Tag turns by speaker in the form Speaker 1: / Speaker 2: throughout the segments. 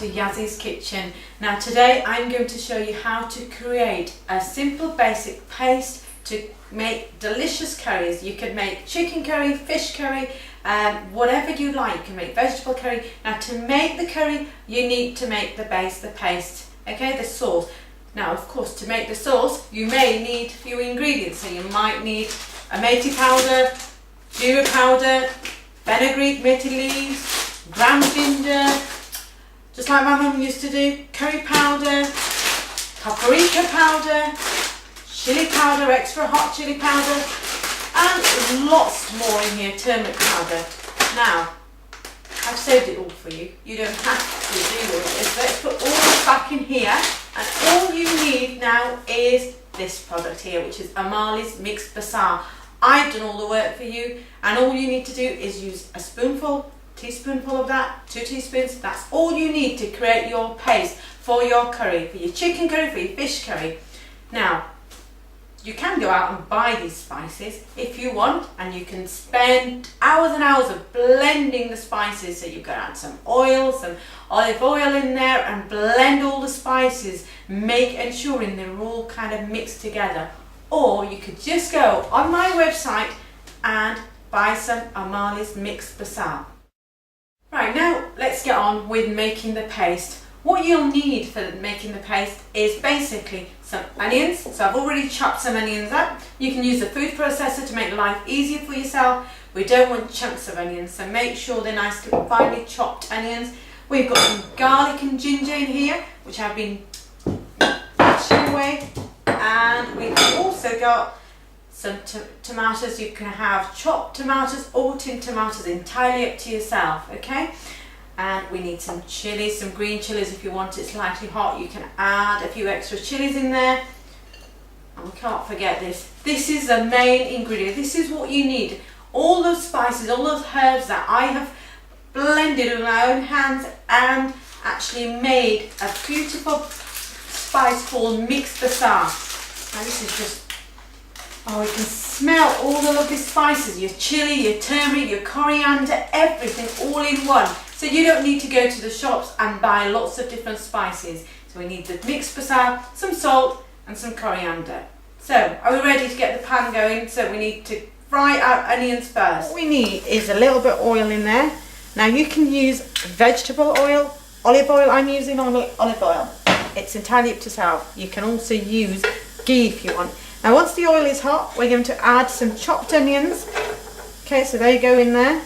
Speaker 1: to Yazi's Kitchen. Now today I'm going to show you how to create a simple basic paste to make delicious curries. You can make chicken curry, fish curry, whatever you like. You can make vegetable curry. Now to make the curry you need to make the base, the paste, okay, the sauce. Now of course to make the sauce you may need a few ingredients, so you might need a methi powder, jeera powder, fenugreek, methi leaves, ground ginger, just like my mum used to do, curry powder, paprika powder, chili powder, extra hot chili powder, and lots more in here, turmeric powder. Now, I've saved it all for you. You don't have to do all this. Let's put all this back in here, and all you need now is this product here, which is Amali's Mixed Masala. I've done all the work for you, and all you need to do is use a spoonful, teaspoonful of that, 2 teaspoons. That's all you need to create your paste for your curry, for your chicken curry, for your fish curry. Now, you can go out and buy these spices if you want, and you can spend hours and hours of blending the spices. So you can add some oil, some olive oil in there, and blend all the spices, ensuring they're all kind of mixed together. Or you could just go on my website and buy some Amali's Mixed Masala. Right, now let's get on with making the paste. What you'll need for making the paste is basically some onions. So I've already chopped some onions up. You can use a food processor to make life easier for yourself. We don't want chunks of onions, so make sure they're nice finely chopped onions. We've got some garlic and ginger in here, which I've been mashing away. And we've also got some tomatoes. You can have chopped tomatoes or tinned tomatoes, entirely up to yourself, okay? And we need some chilies, some green chilies. If you want it slightly hot, you can add a few extra chilies in there. And we can't forget this. This is the main ingredient. This is what you need. All those spices, all those herbs that I have blended with my own hands and actually made a beautiful spice called Mixed Masala. Now this is just, oh, you can smell all the lovely spices, your chili, your turmeric, your coriander, everything all in one. So you don't need to go to the shops and buy lots of different spices. So we need the Mixed Masala, some salt and some coriander. So are we ready to get the pan going? So we need to fry our onions first. What we need is a little bit of oil in there. Now you can use vegetable oil, olive oil. I'm using olive oil. It's entirely up to yourself. You can also use ghee if you want. Now once the oil is hot, we're going to add some chopped onions. Okay, so they go in there.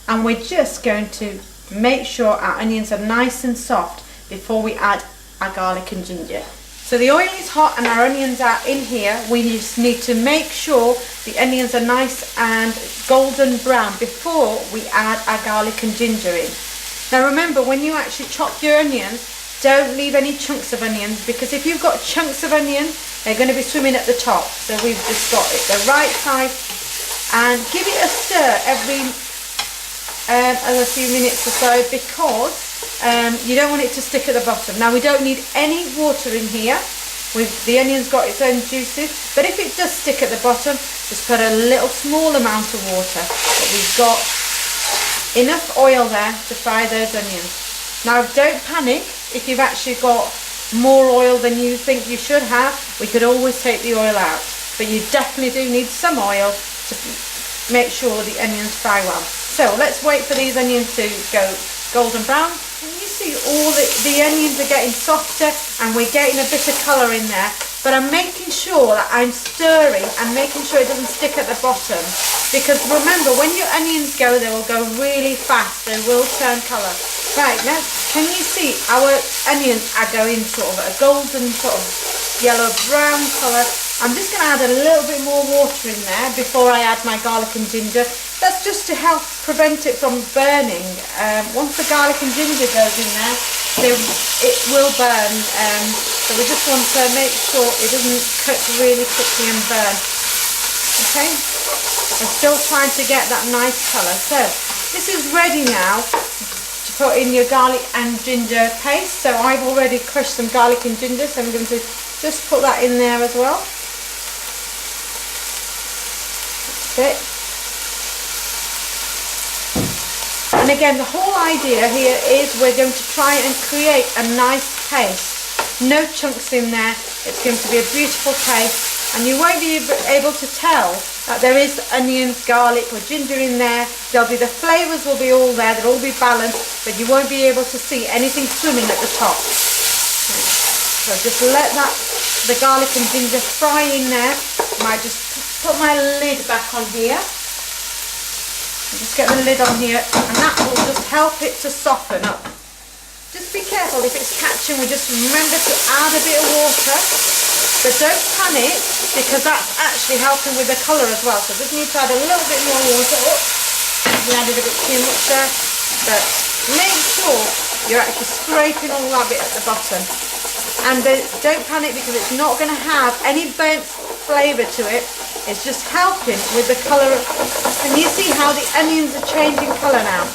Speaker 1: And we're just going to make sure our onions are nice and soft before we add our garlic and ginger. So the oil is hot and our onions are in here. We just need to make sure the onions are nice and golden brown before we add our garlic and ginger in. Now remember, when you actually chop your onions, don't leave any chunks of onions, because if you've got chunks of onion, they're going to be swimming at the top. So we've just got it the right size, and give it a stir every few minutes or so, because you don't want it to stick at the bottom. Now we don't need any water in here. The onion's got its own juices, but if it does stick at the bottom, just put a little small amount of water. But we've got enough oil there to fry those onions. Now don't panic if you've actually got more oil than you think you should have. We could always take the oil out, but you definitely do need some oil to make sure the onions fry well. So let's wait for these onions to go golden brown. And you see all the onions are getting softer and we're getting a bit of colour in there, but I'm making sure that I'm stirring and making sure it doesn't stick at the bottom, because remember, when your onions go, they will go really fast, they will turn colour. Right, now can you see our onions are going sort of a golden sort of yellow brown colour. I'm just going to add a little bit more water in there before I add my garlic and ginger. That's just to help prevent it from burning. Once the garlic and ginger goes in there, it will burn. So we just want to make sure it doesn't cook really quickly and burn. Okay, I'm still trying to get that nice colour. So this is ready now to put in your garlic and ginger paste. So I've already crushed some garlic and ginger, so I'm going to just put that in there as well. That's it. And again, the whole idea here is we're going to try and create a nice paste. No chunks in there. It's going to be a beautiful paste, and you won't be able to tell that there is onions, garlic or ginger in there. There'll be, the flavours will be all there, they'll all be balanced, but you won't be able to see anything swimming at the top. So just let that, the garlic and ginger fry in there. I might just put my lid back on here. Just get the lid on here, and that will just help it to soften up. Just be careful if it's catching, we just remember to add a bit of water, but don't panic because that's actually helping with the colour as well. So just need to add a little bit more water. We added a bit too much there, but make sure you're actually scraping all that bit at the bottom. And don't panic because it's not going to have any burnt flavour to it. It's just helping with the colour. And you see how the onions are changing colour now.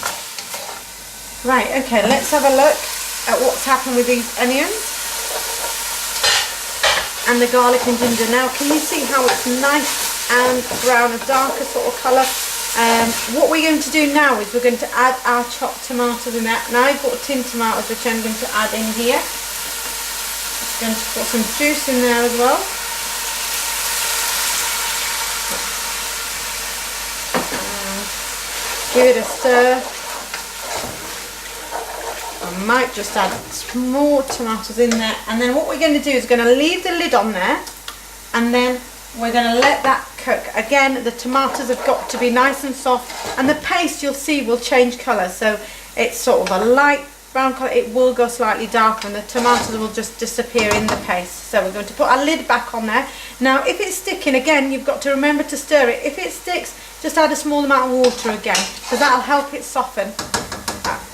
Speaker 1: Right, okay, let's have a look at what's happened with these onions and the garlic and ginger. Now, can you see how it's nice and brown, a darker sort of colour? What we're going to do now is we're going to add our chopped tomatoes in there. Now I've got tin tomatoes which I'm going to add in here. Just going to put some juice in there as well. Give it a stir. I might just add some more tomatoes in there, and then what we're going to do is going to leave the lid on there, and then we're going to let that cook. Again, the tomatoes have got to be nice and soft, and the paste you'll see will change colour. So it's sort of a light brown colour, it will go slightly darker, and the tomatoes will just disappear in the paste. So we're going to put our lid back on there. Now if it's sticking, again you've got to remember to stir it. If it sticks, just add a small amount of water again, so that'll help it soften.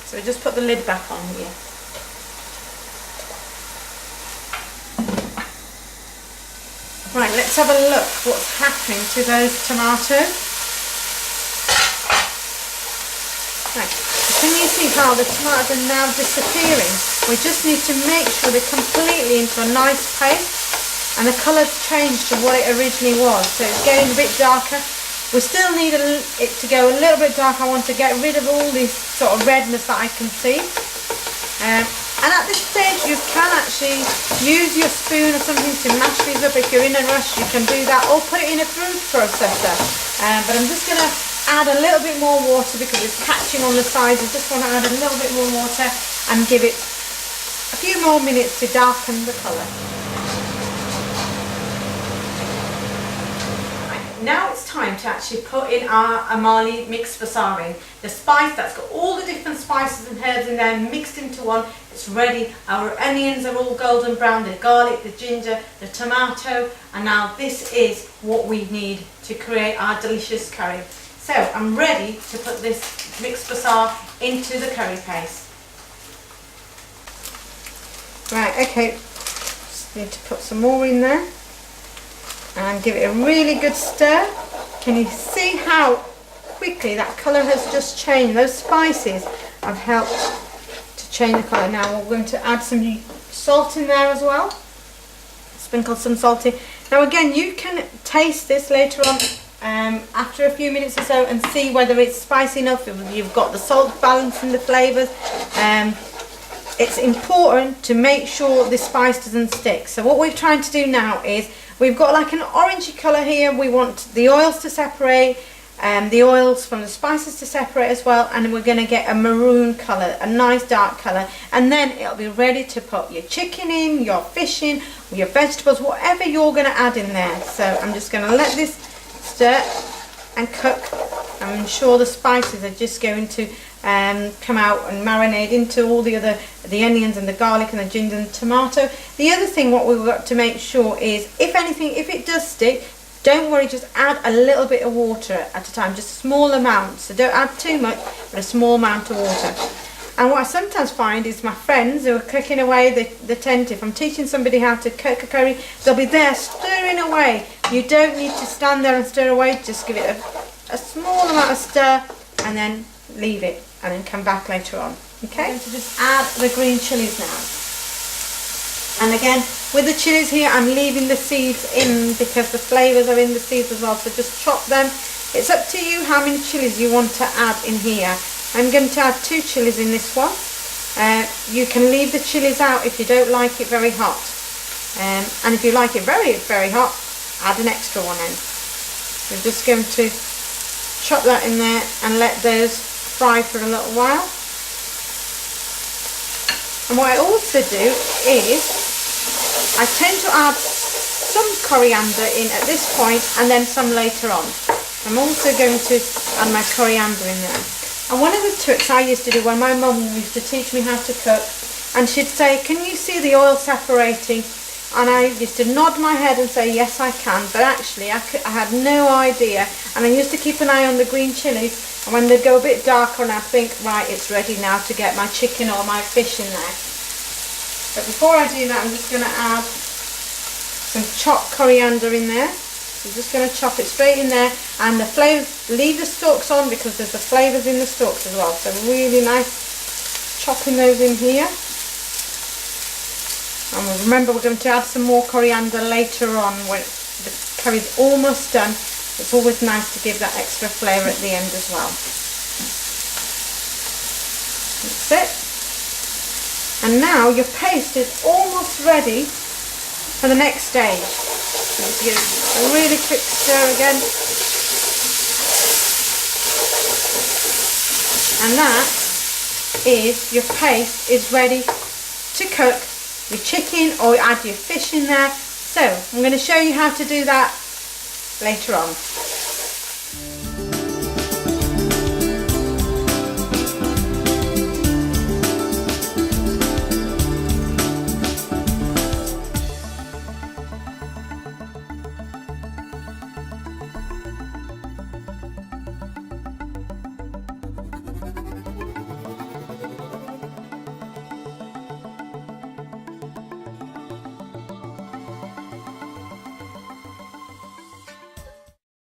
Speaker 1: So we just put the lid back on here. Right, let's have a look what's happening to those tomatoes. Right, can you see how the tomatoes are now disappearing? We just need to make sure they're completely into a nice paste, and the colour's changed to what it originally was. So it's getting a bit darker. We still need it to go a little bit dark. I want to get rid of all this sort of redness that I can see. And at this stage you can actually use your spoon or something to mash these up. If you're in a rush you can do that, or put it in a food processor. But I'm just going to add a little bit more water because it's catching on the sides. I just want to add a little bit more water and give it a few more minutes to darken the colour. Now it's time to actually put in our Amali mixed masala, the spice that's got all the different spices and herbs in there mixed into one. It's ready. Our onions are all golden brown, the garlic, the ginger, the tomato, and now this is what we need to create our delicious curry. So I'm ready to put this mixed masala into the curry paste. Right, okay, just need to put some more in there and give it a really good stir. Can you see how quickly that colour has just changed? Those spices have helped to change the colour. Now we're going to add some salt in there as well. Sprinkle some salt in. Now again, you can taste this later on after a few minutes or so and see whether it's spicy enough, if you've got the salt balance in the flavours. It's important to make sure the spice doesn't stick. So what we're trying to do now is, we've got like an orangey colour here. We want the oils to separate, the oils from the spices to separate as well, and we're going to get a maroon colour, a nice dark colour, and then it'll be ready to put your chicken in, your fish in, your vegetables, whatever you're going to add in there. So I'm just going to let this stir and cook. I'm sure the spices are just going to come out and marinate into all the onions and the garlic and the ginger and the tomato. The other thing what we've got to make sure is, if anything, if it does stick, don't worry, just add a little bit of water at a time, just a small amount. So don't add too much, but a small amount of water. And what I sometimes find is my friends who are cooking away the tent, if I'm teaching somebody how to cook a curry, they'll be there stirring away. You don't need to stand there and stir away, just give it a small amount of stir and then leave it, and then come back later on. Okay, I'm going to just add the green chilies now. And again, with the chilies here, I'm leaving the seeds in because the flavours are in the seeds as well. So just chop them. It's up to you how many chilies you want to add in here. I'm going to add 2 chilies in this one. You can leave the chilies out if you don't like it very hot. And if you like it very, very hot, add an extra one in. We're just going to chop that in there and let those fry for a little while. And what I also do is I tend to add some coriander in at this point and then some later on. I'm also going to add my coriander in there. And one of the tricks I used to do when my mum used to teach me how to cook, and she'd say, can you see the oil separating? And I used to nod my head and say, yes I can, but actually I had no idea. And I used to keep an eye on the green chilies, and when they'd go a bit darker and I'd think, right, it's ready now to get my chicken or my fish in there. But before I do that, I'm just going to add some chopped coriander in there. I'm just going to chop it straight in there, and the flavours, leave the stalks on because there's the flavours in the stalks as well. So really nice chopping those in here. And remember, we're going to add some more coriander later on when the curry's almost done. It's always nice to give that extra flavour at the end as well. That's it. And now your paste is almost ready for the next stage. Just give it a really quick stir again. And that is, your paste is ready to cook your chicken or add your fish in there. So I'm going to show you how to do that later on.